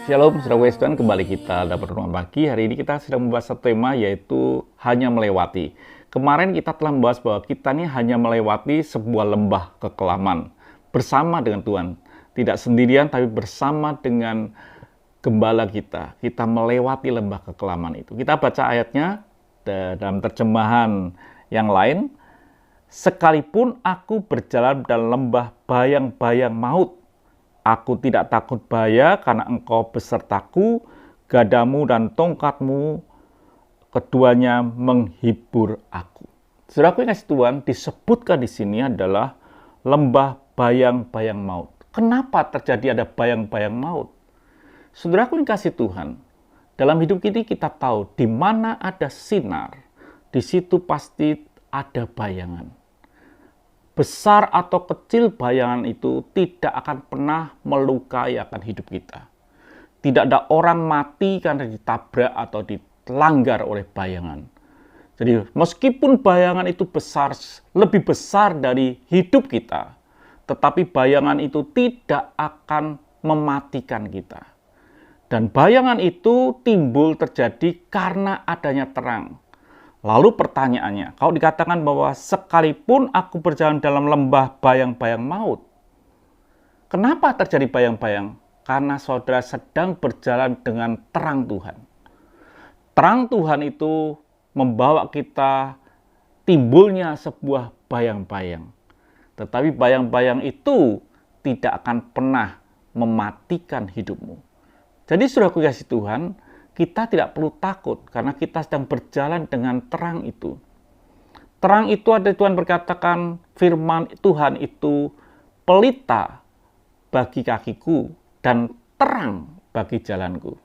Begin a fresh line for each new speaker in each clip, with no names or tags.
Shalom, saudara Tuhan, kembali kita dapat renungan pagi. Hari ini kita sedang membahas satu tema, yaitu hanya melewati. Kemarin kita telah membahas bahwa kita ini hanya melewati sebuah lembah kekelaman bersama dengan Tuhan. Tidak sendirian, tapi bersama dengan gembala kita. Kita melewati lembah kekelaman itu. Kita baca ayatnya dalam terjemahan yang lain. Sekalipun aku berjalan dalam lembah bayang-bayang maut, aku tidak takut bahaya karena engkau besertaku, gadamu dan tongkatmu, keduanya menghibur aku. Saudaraku yang kasih Tuhan, disebutkan di sini adalah lembah bayang-bayang maut. Kenapa terjadi ada bayang-bayang maut? Saudaraku yang kasih Tuhan, dalam hidup ini kita tahu di mana ada sinar, di situ pasti ada bayangan. Besar atau kecil bayangan itu tidak akan pernah melukai akan hidup kita. Tidak ada orang mati karena ditabrak atau dilanggar oleh bayangan. Jadi meskipun bayangan itu besar, lebih besar dari hidup kita, tetapi bayangan itu tidak akan mematikan kita. Dan bayangan itu timbul terjadi karena adanya terang. Lalu pertanyaannya, kalau dikatakan bahwa sekalipun aku berjalan dalam lembah bayang-bayang maut, kenapa terjadi bayang-bayang? Karena saudara sedang berjalan dengan terang Tuhan. Terang Tuhan itu membawa kita timbulnya sebuah bayang-bayang. Tetapi bayang-bayang itu tidak akan pernah mematikan hidupmu. Jadi saudaraku kasih Tuhan, kita tidak perlu takut karena kita sedang berjalan dengan terang itu. Terang itu ada Tuhan berkatakan, firman Tuhan itu pelita bagi kakiku dan terang bagi jalanku.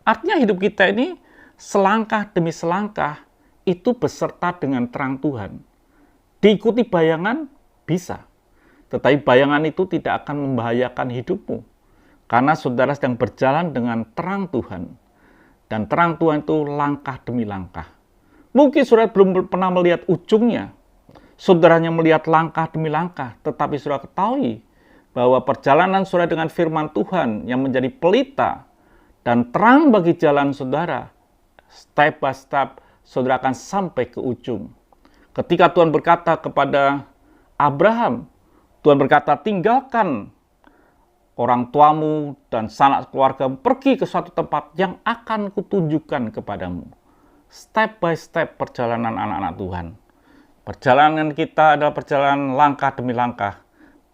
Artinya hidup kita ini selangkah demi selangkah itu beserta dengan terang Tuhan. Diikuti bayangan bisa, tetapi bayangan itu tidak akan membahayakan hidupmu karena saudara sedang berjalan dengan terang Tuhan. Dan terang Tuhan itu langkah demi langkah. Mungkin saudara belum pernah melihat ujungnya. Saudaranya melihat langkah demi langkah. Tetapi saudara ketahui bahwa perjalanan saudara dengan firman Tuhan yang menjadi pelita dan terang bagi jalan saudara, step by step saudara akan sampai ke ujung. Ketika Tuhan berkata kepada Abraham, Tuhan berkata, tinggalkan orang tuamu dan sanak keluargamu, pergi ke suatu tempat yang akan kutunjukkan kepadamu. Step by step perjalanan anak-anak Tuhan. Perjalanan kita adalah perjalanan langkah demi langkah.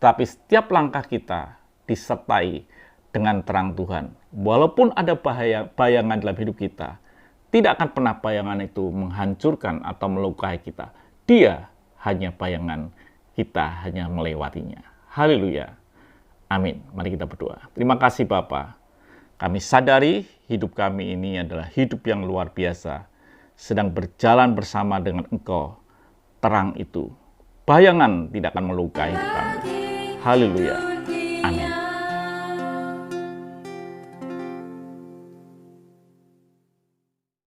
Tapi setiap langkah kita disertai dengan terang Tuhan. Walaupun ada bayangan dalam hidup kita, tidak akan pernah bayangan itu menghancurkan atau melukai kita. Dia hanya bayangan, kita hanya melewatinya. Haleluya. Amin. Mari kita berdoa. Terima kasih Bapa. Kami sadari hidup kami ini adalah hidup yang luar biasa. Sedang berjalan bersama dengan Engkau. Terang itu. Bayangan tidak akan melukai hidup kami. Haleluya. Amin.